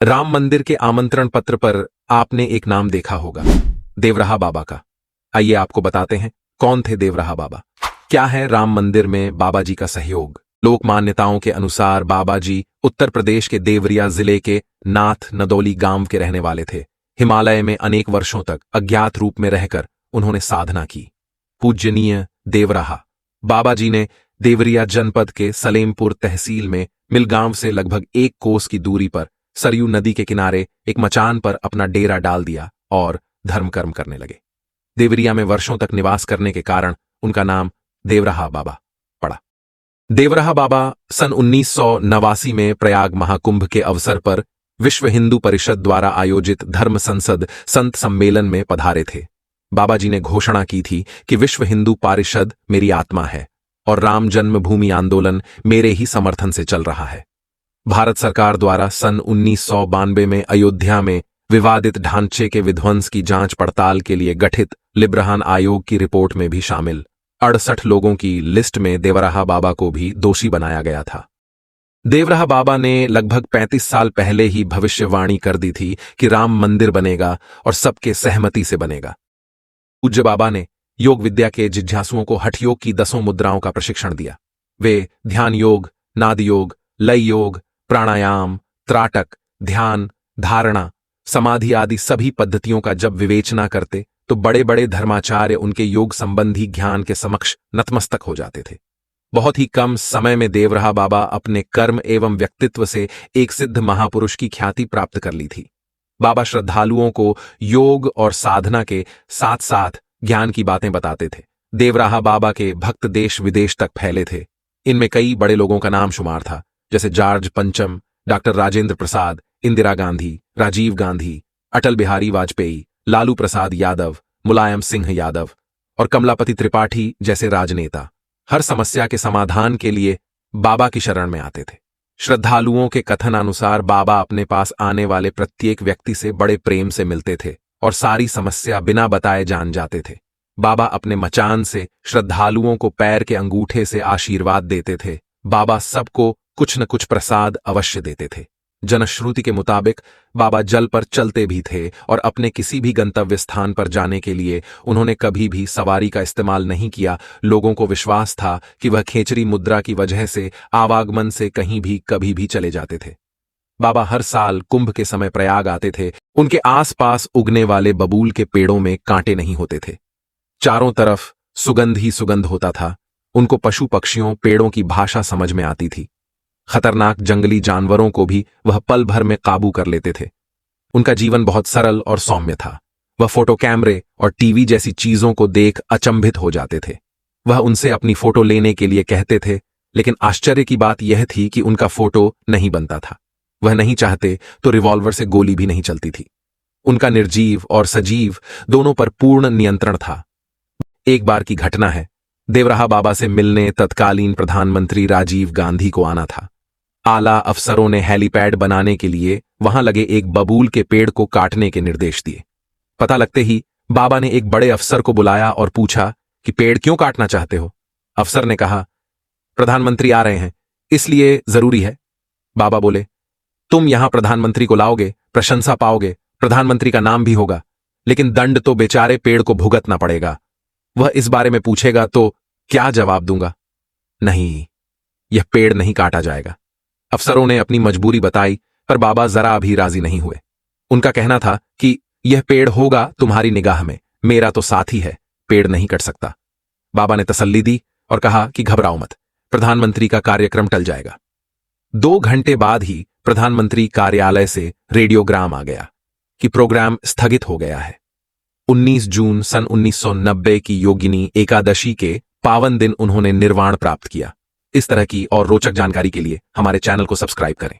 राम मंदिर के आमंत्रण पत्र पर आपने एक नाम देखा होगा, देवराहा बाबा का। आइए आपको बताते हैं कौन थे देवराहा बाबा, क्या है राम मंदिर में बाबा जी का सहयोग। लोक मान्यताओं के अनुसार बाबा जी उत्तर प्रदेश के देवरिया जिले के नाथ नदौली गांव के रहने वाले थे। हिमालय में अनेक वर्षों तक अज्ञात रूप में रहकर उन्होंने साधना की। पूज्यनीय देवराहा बाबा जी ने देवरिया जनपद के सलेमपुर तहसील में मिलगांव से लगभग 1 कोस की दूरी पर सरयू नदी के किनारे एक मचान पर अपना डेरा डाल दिया और धर्म कर्म करने लगे। देवरिया में वर्षों तक निवास करने के कारण उनका नाम देवराहा बाबा पड़ा। देवराहा बाबा सन 1989 में प्रयाग महाकुंभ के अवसर पर विश्व हिंदू परिषद द्वारा आयोजित धर्म संसद संत सम्मेलन में पधारे थे। बाबा जी ने घोषणा की थी कि विश्व हिंदू परिषद मेरी आत्मा है और राम जन्मभूमि आंदोलन मेरे ही समर्थन से चल रहा है। भारत सरकार द्वारा सन 1992 में अयोध्या में विवादित ढांचे के विध्वंस की जांच पड़ताल के लिए गठित लिब्रहान आयोग की रिपोर्ट में भी शामिल 68 लोगों की लिस्ट में देवराहा बाबा को भी दोषी बनाया गया था। देवराहा बाबा ने लगभग 35 साल पहले ही भविष्यवाणी कर दी थी कि राम मंदिर बनेगा और सबके सहमति से बनेगा। पूज्य बाबा ने योग विद्या के जिज्ञासुओं को हठ योग की 10 मुद्राओं का प्रशिक्षण दिया। वे ध्यान योग, नाद योग, लय योग, प्राणायाम, त्राटक, ध्यान, धारणा, समाधि आदि सभी पद्धतियों का जब विवेचना करते तो बड़े बड़े धर्माचार्य उनके योग संबंधी ज्ञान के समक्ष नतमस्तक हो जाते थे। बहुत ही कम समय में देवराहा बाबा अपने कर्म एवं व्यक्तित्व से एक सिद्ध महापुरुष की ख्याति प्राप्त कर ली थी। बाबा श्रद्धालुओं को योग और साधना के साथ साथ ज्ञान की बातें बताते थे। देवराहा बाबा के भक्त देश विदेश तक फैले थे। इनमें कई बड़े लोगों का नाम शुमार था, जैसे जॉर्ज पंचम, डॉक्टर राजेंद्र प्रसाद, इंदिरा गांधी, राजीव गांधी, अटल बिहारी वाजपेयी, लालू प्रसाद यादव, मुलायम सिंह यादव और कमलापति त्रिपाठी जैसे राजनेता हर समस्या के समाधान के लिए बाबा की शरण में आते थे। श्रद्धालुओं के कथन अनुसार बाबा अपने पास आने वाले प्रत्येक व्यक्ति से बड़े प्रेम से मिलते थे और सारी समस्या बिना बताए जान जाते थे। बाबा अपने मचान से श्रद्धालुओं को पैर के अंगूठे से आशीर्वाद देते थे। बाबा सबको कुछ न कुछ प्रसाद अवश्य देते थे। जनश्रुति के मुताबिक बाबा जल पर चलते भी थे और अपने किसी भी गंतव्य स्थान पर जाने के लिए उन्होंने कभी भी सवारी का इस्तेमाल नहीं किया। लोगों को विश्वास था कि वह खेचरी मुद्रा की वजह से आवागमन से कहीं भी कभी भी चले जाते थे। बाबा हर साल कुंभ के समय प्रयाग आते थे। उनके आसपास उगने वाले बबूल के पेड़ों में कांटे नहीं होते थे। चारों तरफ सुगंध ही सुगंध होता था। उनको पशु पक्षियों पेड़ों की भाषा समझ में आती थी। खतरनाक जंगली जानवरों को भी वह पल भर में काबू कर लेते थे। उनका जीवन बहुत सरल और सौम्य था। वह फोटो कैमरे और टीवी जैसी चीजों को देख अचंभित हो जाते थे। वह उनसे अपनी फोटो लेने के लिए कहते थे, लेकिन आश्चर्य की बात यह थी कि उनका फोटो नहीं बनता था। वह नहीं चाहते तो रिवॉल्वर से गोली भी नहीं चलती थी। उनका निर्जीव और सजीव दोनों पर पूर्ण नियंत्रण था। एक बार की घटना है, देवराहा बाबा से मिलने तत्कालीन प्रधानमंत्री राजीव गांधी को आना था। आला अफसरों ने हेलीपैड बनाने के लिए वहां लगे एक बबूल के पेड़ को काटने के निर्देश दिए। पता लगते ही बाबा ने एक बड़े अफसर को बुलाया और पूछा कि पेड़ क्यों काटना चाहते हो। अफसर ने कहा, प्रधानमंत्री आ रहे हैं इसलिए जरूरी है। बाबा बोले, तुम यहां प्रधानमंत्री को लाओगे, प्रशंसा पाओगे, प्रधानमंत्री का नाम भी होगा, लेकिन दंड तो बेचारे पेड़ को भुगतना पड़ेगा। वह इस बारे में पूछेगा तो क्या जवाब दूंगा? नहीं, यह पेड़ नहीं काटा जाएगा। अफसरों ने अपनी मजबूरी बताई, पर बाबा जरा भी राजी नहीं हुए। उनका कहना था कि यह पेड़ होगा तुम्हारी निगाह में, मेरा तो साथी है, पेड़ नहीं कट सकता। बाबा ने तसल्ली दी और कहा कि घबराओ मत, प्रधानमंत्री का कार्यक्रम टल जाएगा। 2 घंटे बाद ही प्रधानमंत्री कार्यालय से रेडियोग्राम आ गया कि प्रोग्राम स्थगित हो गया है। 19 जून सन 1990 की योगिनी एकादशी के पावन दिन उन्होंने निर्वाण प्राप्त किया। इस तरह की और रोचक जानकारी के लिए हमारे चैनल को सब्सक्राइब करें।